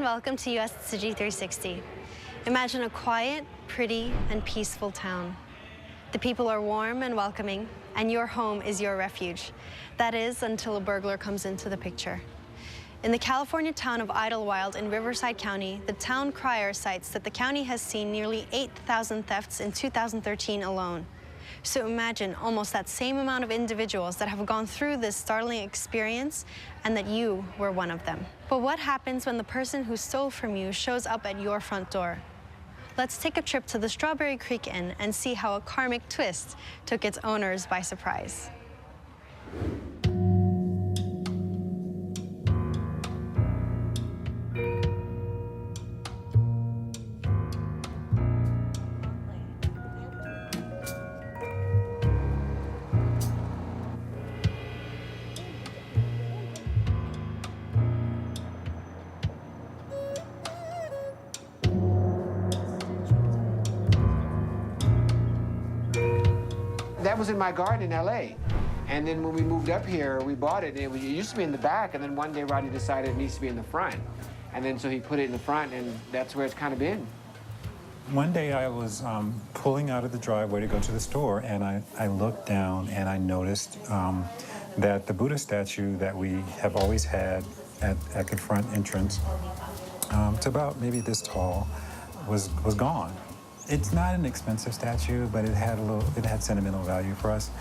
and welcome to USTC360. Imagine a quiet, pretty, and peaceful town. The people are warm and welcoming, and your home is your refuge. That is, until a burglar comes into the picture. In the California town of Idlewild in Riverside County, the town crier cites that the county has seen nearly 8,000 thefts in 2013 alone. So imagine almost that same amount of individuals that have gone through this startling experience, and that you were one of them. But what happens when the person who stole from you shows up at your front door? Let's take a trip to the Strawberry Creek Inn and see how a karmic twist took its owners by surprise. That was in my garden in LA. And then when we moved up here, we bought it. It used to be in the back, and then one day Rodney decided it needs to be in the front. And then so he put it in the front, and that's where it's kind of been. One day I was pulling out of the driveway to go to the store, and I looked down and I noticed that the Buddha statue that we have always had at the front entrance, it's about maybe this tall, was gone. It's not an expensive statue, but it had sentimental value for us.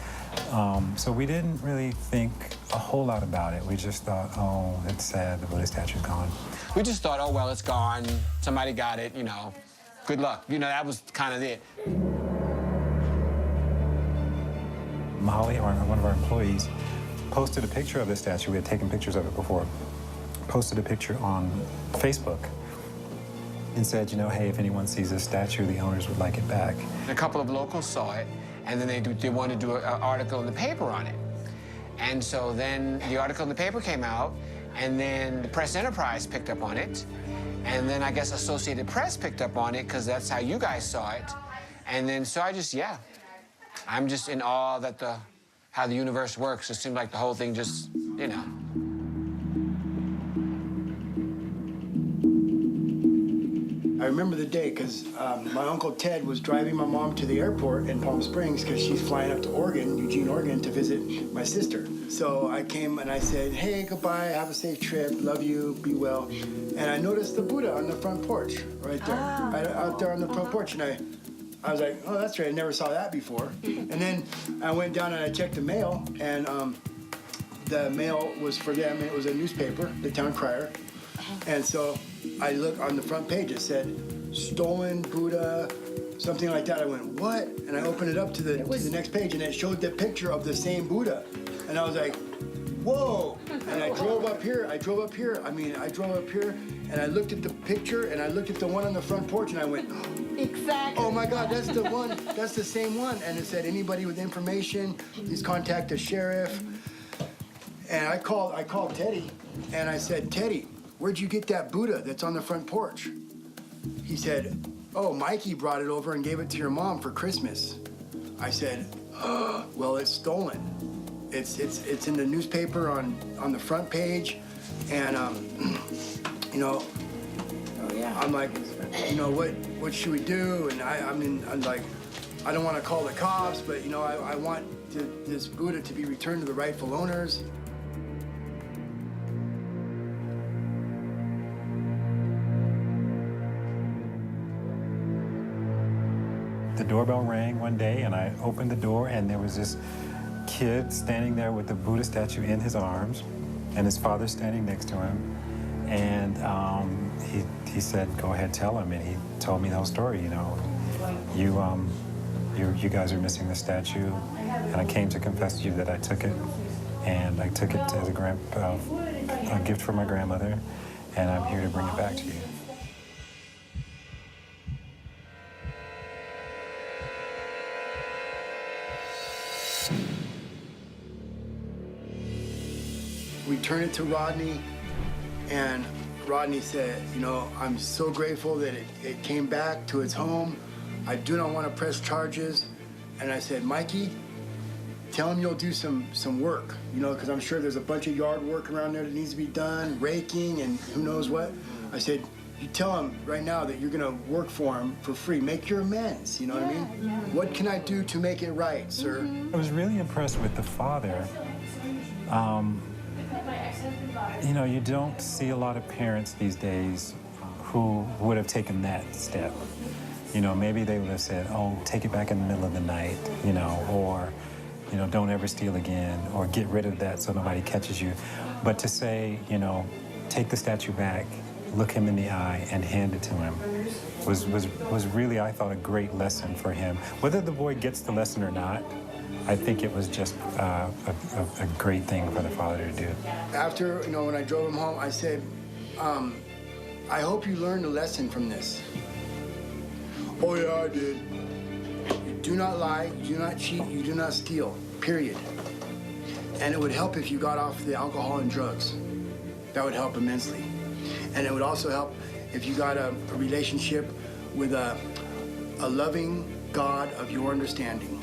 So we didn't really think a whole lot about it. We just thought, oh, it's sad, the Buddha statue's gone. We just thought, oh, well, it's gone. Somebody got it, you know. Good luck. You know, that was kind of it. Molly, one of our employees, posted a picture of the statue. We had taken pictures of it before. Posted a picture on Facebook and said, you know, hey, if anyone sees this statue, the owners would like it back. A couple of locals saw it, and then they wanted to do an article in the paper on it. And so then the article in the paper came out, and then the Press Enterprise picked up on it, and then I guess Associated Press picked up on it, because that's how you guys saw it. And then so I'm just in awe that how the universe works. It seemed like the whole thing just, you know. I remember the day because my Uncle Ted was driving my mom to the airport in Palm Springs because she's flying up to Oregon, Eugene, Oregon, to visit my sister. So I came and I said, hey, goodbye, have a safe trip, love you, be well. And I noticed the Buddha on the front porch, right there, out there on the front porch. And I was like, oh, that's right, I never saw that before. And then I went down and I checked the mail, and the mail was for them, and it was a newspaper, the Town Crier. And so I looked on the front page, it said, stolen Buddha, something like that. I went, what? And I opened it up to the next page, and it showed the picture of the same Buddha. And I was like, whoa. And I drove up here, and I looked at the picture, and I looked at the one on the front porch, and I went, exactly. Oh my God, that's the one, that's the same one. And it said, anybody with information, please contact the sheriff. And I called Teddy, and I said, Teddy, where'd you get that Buddha that's on the front porch? He said, oh, Mikey brought it over and gave it to your mom for Christmas. I said, oh, well, it's stolen. It's in the newspaper on the front page, and you know, oh, yeah. I'm like, you know, what should we do? And I'm like, I don't want to call the cops, but you know, I want this Buddha to be returned to the rightful owners. The doorbell rang one day, and I opened the door, and there was this kid standing there with the Buddha statue in his arms, and his father standing next to him. And he said, go ahead, tell him. And he told me the whole story, you know. You guys are missing the statue, and I came to confess to you that I took it, and I took it as a gift from my grandmother, and I'm here to bring it back to you. We turned it to Rodney, and Rodney said, you know, I'm so grateful that it came back to its home. I do not want to press charges. And I said, Mikey, tell him you'll do some work, you know, because I'm sure there's a bunch of yard work around there that needs to be done, raking and who knows what. I said, you tell him right now that you're gonna work for him for free. Make your amends, you know what I mean? Yeah. What can I do to make it right, sir? I was really impressed with the father. You know, you don't see a lot of parents these days who would have taken that step. You know, maybe they would have said, oh, take it back in the middle of the night, you know, or, you know, don't ever steal again, or get rid of that so nobody catches you. But to say, you know, take the statue back, look him in the eye, and hand it to him was really, I thought, a great lesson for him. Whether the boy gets the lesson or not, I think it was just a great thing for the father to do. After, you know, when I drove him home, I said, I hope you learned a lesson from this. Oh, yeah, I did. You do not lie, you do not cheat, you do not steal, period. And it would help if you got off the alcohol and drugs. That would help immensely. And it would also help if you got a relationship with a loving God of your understanding,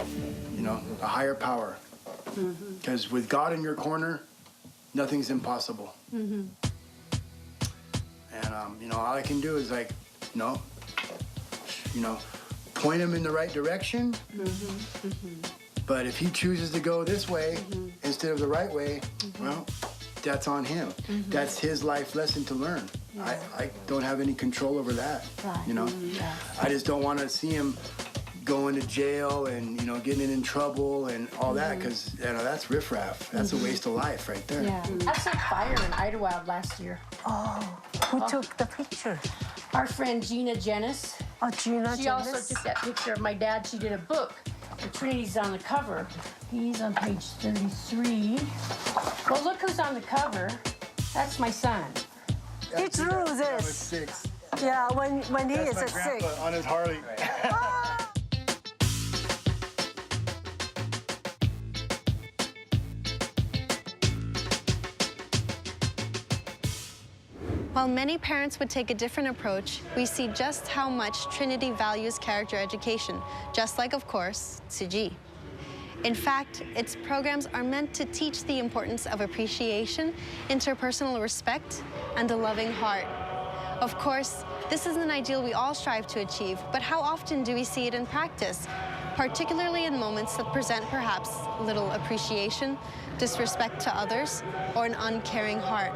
you know, a higher power. Because with God in your corner, nothing's impossible. And, you know, all I can do is like, you know, point him in the right direction. But if he chooses to go this way instead of the right way, well, that's on him. That's his life lesson to learn. I don't have any control over that, you know? I just don't want to see him going to jail and, you know, getting in trouble and all that, because, you know, that's riffraff. That's a waste of life right there. Yeah. I set fire in Idlewild last year. Oh, who took the picture? Our friend Gina Jennis. Oh, Gina She Jennis. also took that picture of my dad. She did a book. And Trinity's on the cover. He's on page 33. Well, look who's on the cover. That's my son. He drew That was this. 6. Yeah, when he is That's at my grandpa 6. on his Harley. While many parents would take a different approach, we see just how much Trinity values character education, just like, of course, Tzuchi. In fact, its programs are meant to teach the importance of appreciation, interpersonal respect, and a loving heart. Of course, this is an ideal we all strive to achieve, but how often do we see it in practice, particularly in moments that present perhaps little appreciation, disrespect to others, or an uncaring heart?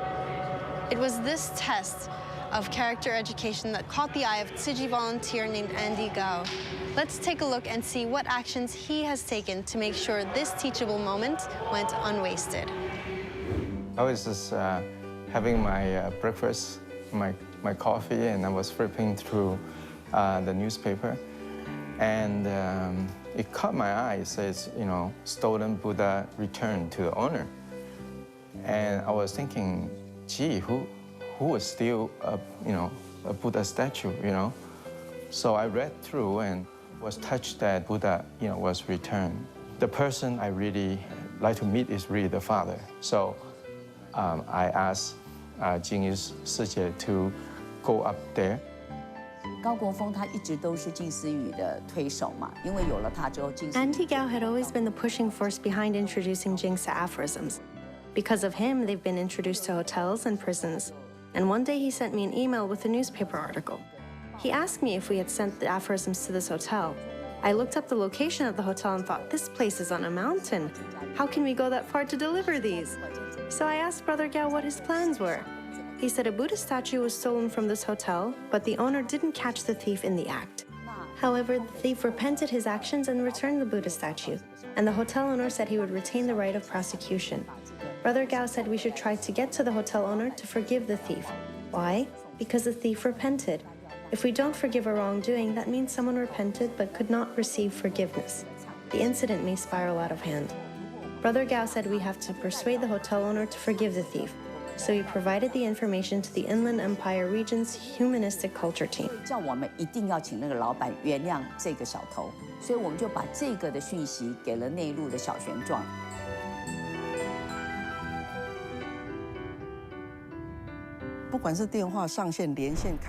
It was this test of character education that caught the eye of Tzuchi volunteer named Andy Gao. Let's take a look and see what actions he has taken to make sure this teachable moment went unwasted. I was just having my breakfast, my coffee, and I was flipping through the newspaper. And it caught my eye. It says, you know, stolen Buddha returned to the owner. And I was thinking, gee, who would steal a Buddha statue, you know? So I read through and was touched that Buddha, you know, was returned. The person I really like to meet is really the father. So I asked Jing's Sister to go up there. 高国峰他一直都是近似语的推手嘛，因为有了他之后，近似语 Andy Gao had always been the pushing force behind introducing Jing's to aphorisms. Because of him, they've been introduced to hotels and prisons. And one day he sent me an email with a newspaper article. He asked me if we had sent the aphorisms to this hotel. I looked up the location of the hotel and thought, this place is on a mountain. How can we go that far to deliver these? So I asked Brother Gao what his plans were. He said a Buddha statue was stolen from this hotel, but the owner didn't catch the thief in the act. However, the thief repented his actions and returned the Buddha statue, and the hotel owner said he would retain the right of prosecution. Brother Gao said we should try to get to the hotel owner to forgive the thief. Why? Because the thief repented. If we don't forgive a wrongdoing, that means someone repented but could not receive forgiveness. The incident may spiral out of hand. Brother Gao said we have to persuade the hotel owner to forgive the thief. So he provided the information to the Inland Empire region's humanistic culture team. 叫我们一定要请那个老板原谅这个小偷，所以我们就把这个的讯息给了内陆的小玄奘。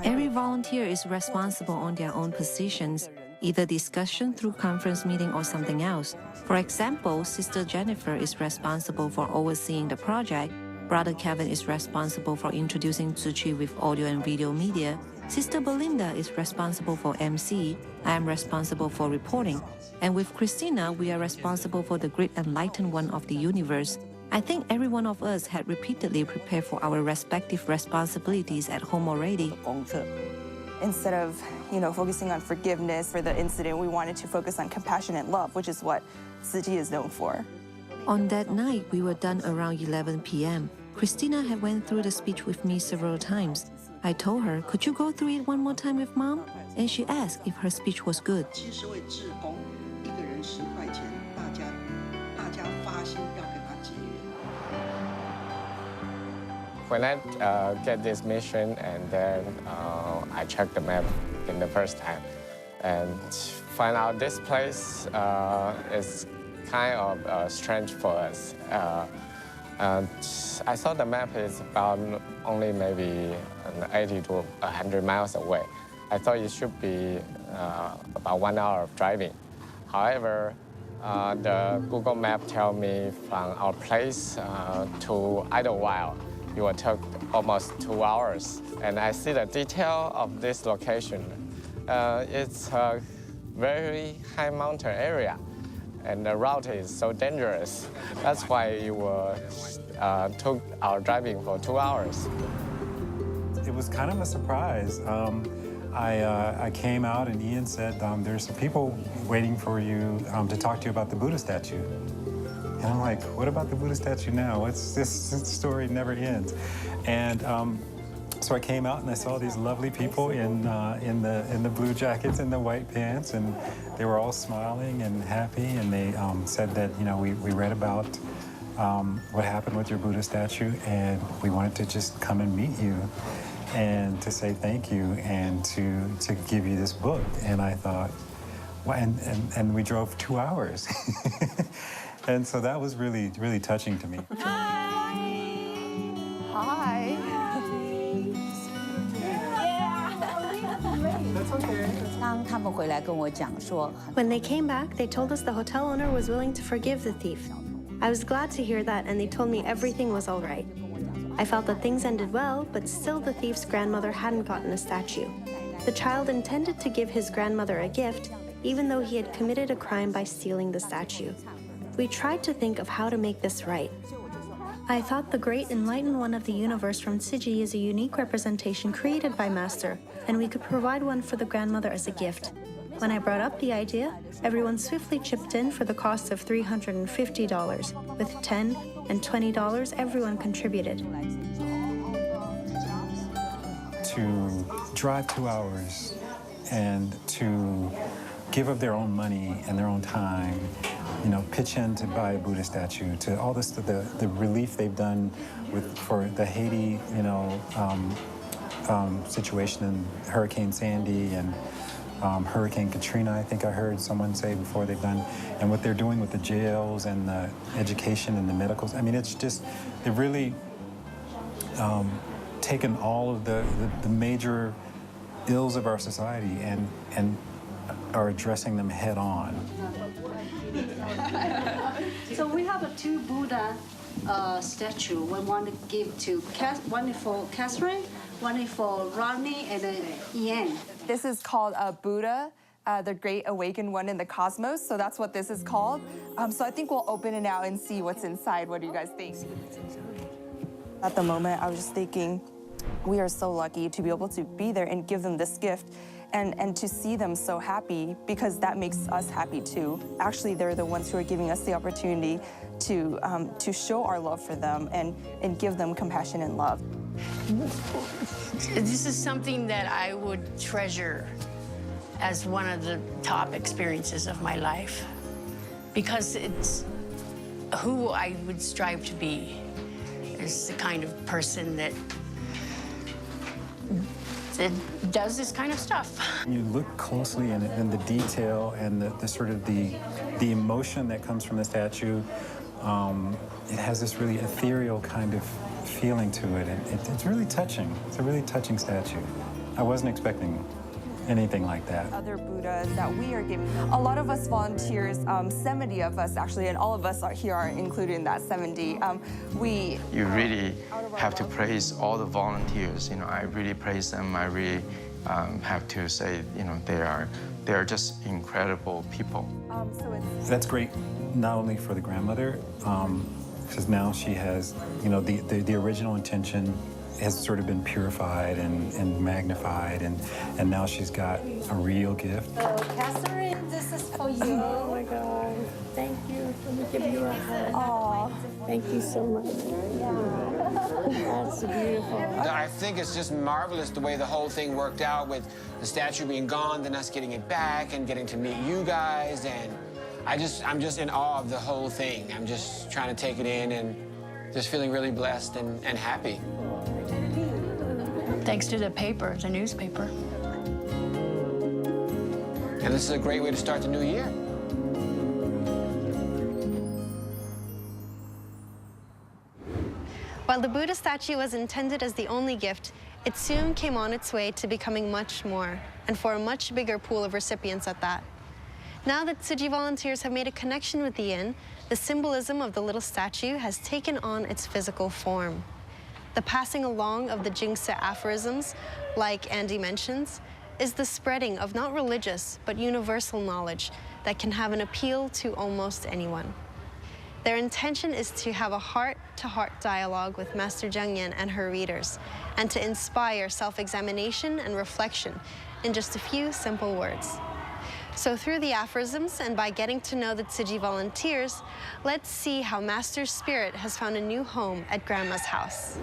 Every volunteer is responsible on their own positions. either discussion through conference meeting or something else. For example, Sister Jennifer is responsible for overseeing the project, Brother Kevin is responsible for introducing Tzuchi with audio and video media, Sister Belinda is responsible for MC, I am responsible for reporting, and with Christina, we are responsible for the great enlightened one of the universe. I think every one of us had repeatedly prepared for our respective responsibilities at home already. Instead of, focusing on forgiveness for the incident, we wanted to focus on compassion and love, which is what Tzuchi is known for. On that night, we were done around 11 p.m. Christina had went through the speech with me several times. I told her, could you go through it one more time with Mom? And she asked if her speech was good. When I get this mission and then I check the map in the first time and find out this place is kind of strange for us. And I saw the map is about only maybe 80 to 100 miles away. I thought it should be about 1 hour of driving. However, the Google map tells me from our place to Idlewild, it will take almost 2 hours. And I see the detail of this location. It's a very high mountain area, and the route is so dangerous. That's why it took our driving for 2 hours. It was kind of a surprise. I came out and Ian said, there's some people waiting for you to talk to you about the Buddha statue. And I'm like, what about the Buddha statue now? This story never ends. And so I came out and I saw these lovely people in the blue jackets and the white pants, and they were all smiling and happy. And they said that we read about what happened with your Buddha statue, and we wanted to just come and meet you, and to say thank you, and to give you this book. And I thought, well, and we drove 2 hours. And so that was really, really touching to me. Hi. When they came back, they told us the hotel owner was willing to forgive the thief. I was glad to hear that, and they told me everything was all right. I felt that things ended well, but still the thief's grandmother hadn't gotten a statue. The child intended to give his grandmother a gift, even though he had committed a crime by stealing the statue. We tried to think of how to make this right. I thought the great enlightened one of the universe from Tzuchi is a unique representation created by Master, and we could provide one for the grandmother as a gift. When I brought up the idea, everyone swiftly chipped in for the cost of $350. With $10 and $20, everyone contributed. To drive 2 hours and to give of their own money and their own time, pitch in to buy a Buddha statue, to all this, the relief they've done for the Haiti, situation in Hurricane Sandy and Hurricane Katrina, I think I heard someone say before they've done, and what they're doing with the jails and the education and the medicals. I mean, it's just, they've really taken all of the major ills of our society and are addressing them head on. So we have two Buddha statue. We want to give to one for Catherine, one for Rodney, and then Ian. This is called Buddha, the Great Awakened One in the Cosmos. So that's what this is called. So I think we'll open it now and see what's inside. What do you guys think? At the moment, I was just thinking, we are so lucky to be able to be there and give them this gift. And to see them so happy, because that makes us happy too. Actually, they're the ones who are giving us the opportunity to show our love for them and give them compassion and love. This is something that I would treasure as one of the top experiences of my life, because it's who I would strive to be. Is the kind of person that does this kind of stuff. You look closely in the detail and the sort of the emotion that comes from the statue. It has this really ethereal kind of feeling to it. It's really touching. It's a really touching statue. I wasn't expecting anything like that. Other Buddhas that we are giving. A lot of us volunteers, 70 of us actually, and all of us are here are included in that 70. You really have to praise all the volunteers. You know, I really praise them. I really have to say, you know, they are just incredible people. That's great, not only for the grandmother, because now she has, you know, the original intention has sort of been purified and magnified, and now she's got a real gift. Oh, Catherine, this is for you. Oh my God. Thank you. Let me give you a hug. Oh, thank you so much. That's beautiful. I think it's just marvelous the way the whole thing worked out with the statue being gone, then us getting it back and getting to meet you guys. And I'm just in awe of the whole thing. I'm just trying to take it in and just feeling really blessed and happy. Thanks to the paper, the newspaper. And this is a great way to start the new year. While the Buddha statue was intended as the only gift, it soon came on its way to becoming much more, and for a much bigger pool of recipients at that. Now that Tzuchi volunteers have made a connection with the inn, the symbolism of the little statue has taken on its physical form. The passing along of the Jingse aphorisms, like Andy mentions, is the spreading of not religious, but universal knowledge that can have an appeal to almost anyone. Their intention is to have a heart-to-heart dialogue with Master Zhengyan and her readers, and to inspire self-examination and reflection in just a few simple words. So through the aphorisms and by getting to know the Tzuchi volunteers, let's see how Master's spirit has found a new home at Grandma's house.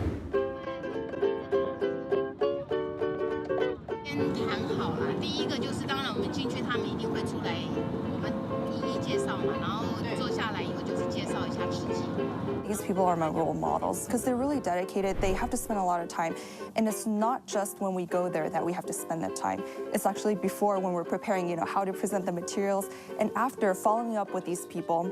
先谈好了，第一个就是当然我们进去，他们一定会出来，我们一一介绍嘛，然后坐下来以后就是介绍一下自己。 These people are my role models because they're really dedicated. They have to spend a lot of time. And it's not just when we go there that we have to spend that time. It's actually before when we're preparing, you know, how to present the materials. And after following up with these people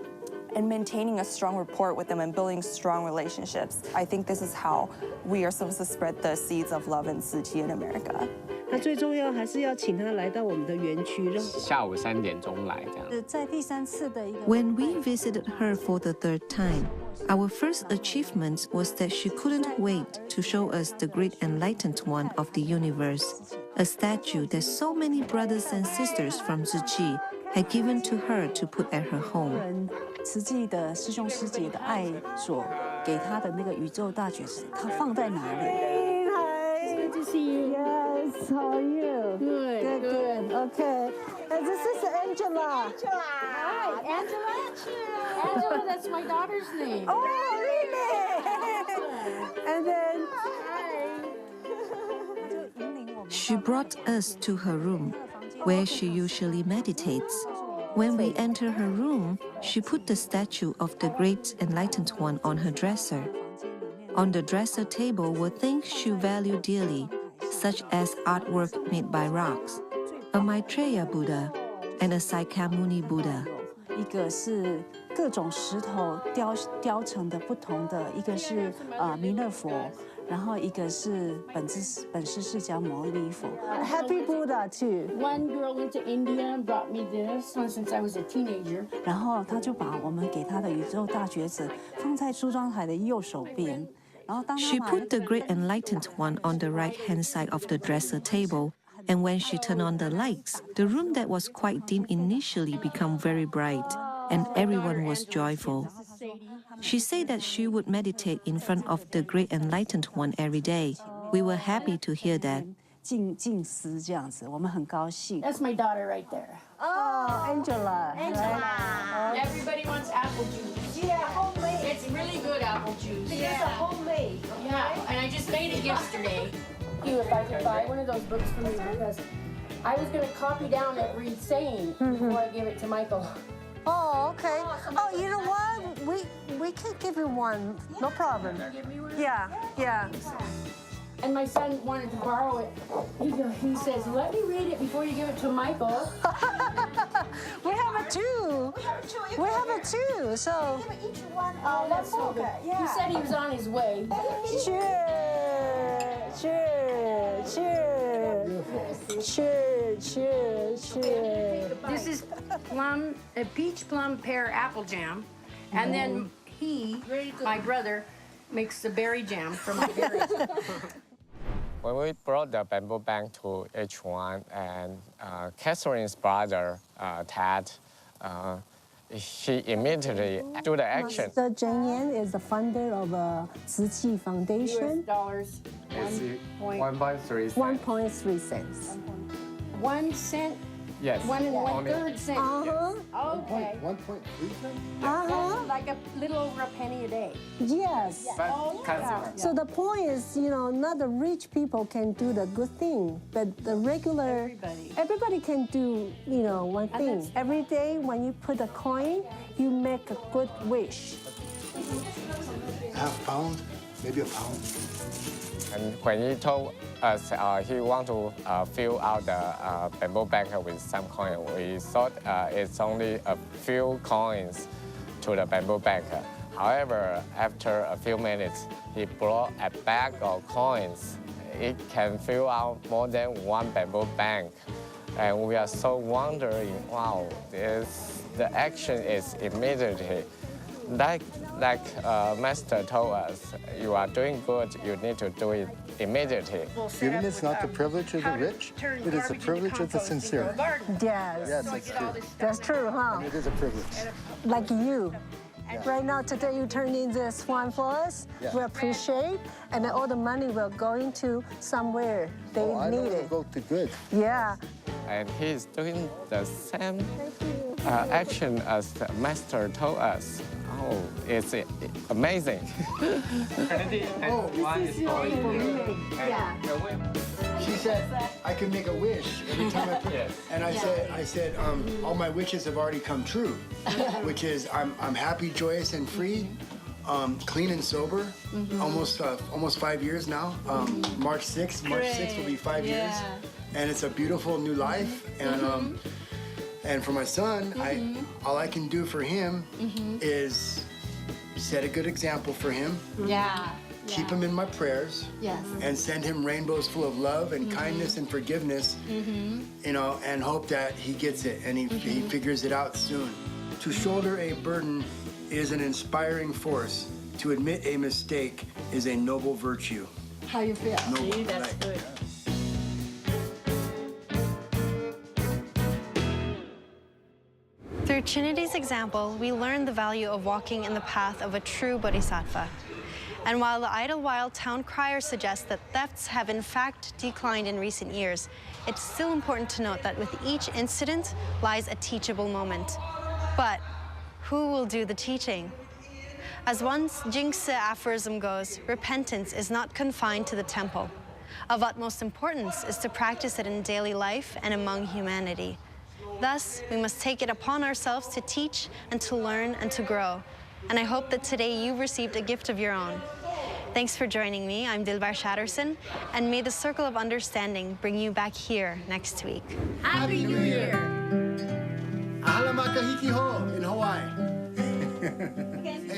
and maintaining a strong rapport with them and building strong relationships. I think this is how we are supposed to spread the seeds of love and Tzuchi in America. 那最重要还是要请他来到我们的园区，让下午3点钟来这样。在第3次的一个 When we visited her for the third time, our first achievement was that she couldn't wait to show us the great enlightened one of the universe, a statue that so many brothers and sisters from Tzuchi had given to her to put at her home. 慈济的师兄师姐的爱所给他的那个宇宙大觉寺，他放在哪里？ Good to see you. Yes, how are you? Good, good. Okay. And this is Angela. Hi, Angela. Angela, that's my daughter's name. Oh, really? And then. She brought us to her room, where she usually meditates. When we enter her room, she put the statue of the great enlightened one on her dresser. On the dresser table were things she valued dearly, such as artwork made by rocks, a Maitreya Buddha, and a Saikamuni Buddha. 一个是各种石头雕成的不同的，一个是弥勒佛，然后一个是本师释迦牟尼佛。Happy Buddha too. One girl went to India and brought me this one since I was a teenager. 然后他就把我们给他的宇宙大觉子放在梳妆台的右手边。 She put the great enlightened one on the right-hand side of the dresser table, and when she turned on the lights, the room that was quite dim initially became very bright, and everyone was joyful. She said that she would meditate in front of the great enlightened one every day. We were happy to hear that. 静思这样子，我们很高兴。 That's my daughter right there. Oh, Angela. Angela. Everybody wants apple juice. Yeah, homemade. It's really good apple juice. It's a homemade. Yeah, and I just made it yesterday. If I could buy one of those books for me because I was going to copy down every saying before I give it to Michael. Oh, okay. Oh, you know what? We can give you one. No problem. Give me one? Yeah, yeah. And my son wanted to borrow it. He says, let me read it before you give it to Michael. We have a two. We have a two. So. Each one. Oh, that's so good. Yeah. He said he was on his way. Cheers. Cheers. Cheers. Cheers. a peach plum pear apple jam, and then my brother, makes the berry jam from my berries. When we brought the bamboo bank to each one, and Catherine's brother, Ted, he immediately do the action. Mr. Zheng Yan is the founder of Tzuchi Foundation. US dollars. 1.3 1.3 cents. 1 cent. Yes. 1 only. 1/3 cent. Okay. 1.3 cents? Like a little over a penny a day. Yes. So the point is, not the rich people can do the good thing, but the regular, everybody can do, one thing. Every day when you put a coin, you make a good wish. Half pound, maybe a pound. And when he told us he want to fill out the bamboo bag with some coin, we thought it's only a few coins to the bamboo bag. However, after a few minutes, he brought a bag of coins. It can fill out more than one bamboo bank. And we are so wondering, wow, the action is immediately. Like Master told us, you are doing good, you need to do it immediately. Giving is not the privilege of the rich, it is the privilege of the sincere. Yes. Yes, that's true. That's true, huh? It is a privilege. Like you. Right now, today you turned in this one for us. Yeah. We appreciate, and then all the money will go into somewhere they need it. Go to good. Yeah. And he's doing the same action as the Master told us. Oh, it's amazing. She said I can make a wish every time I put it. And I said, all my wishes have already come true, which is I'm happy, joyous, and free, clean and sober, almost 5 years now. March 6th will be 5 years, and it's a beautiful new life. And for my son, all I can do for him is set a good example for him. Yeah. Keep him in my prayers. Yes. And send him rainbows full of love and kindness and forgiveness. And hope that he gets it and he figures it out soon. To shoulder a burden is an inspiring force. To admit a mistake is a noble virtue. How you feel? Noble. See, that's good. Through Trinity's example, we learn the value of walking in the path of a true bodhisattva. And while the Idlewild town crier suggests that thefts have in fact declined in recent years, it's still important to note that with each incident lies a teachable moment. But who will do the teaching? As one Jingse aphorism goes, repentance is not confined to the temple. Of utmost importance is to practice it in daily life and among humanity. Thus, we must take it upon ourselves to teach and to learn and to grow. And I hope that today you've received a gift of your own. Thanks for joining me. I'm Dilbar Shatterson, and may the circle of understanding bring you back here next week. Happy New Year! Ahala makahiki ho in Hawaii.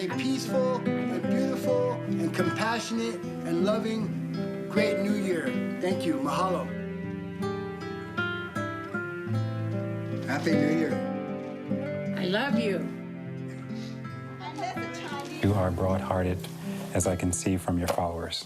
A peaceful and beautiful and compassionate and loving great New Year. Thank you. Mahalo. Happy New Year. I love you. You are broad-hearted, as I can see from your followers.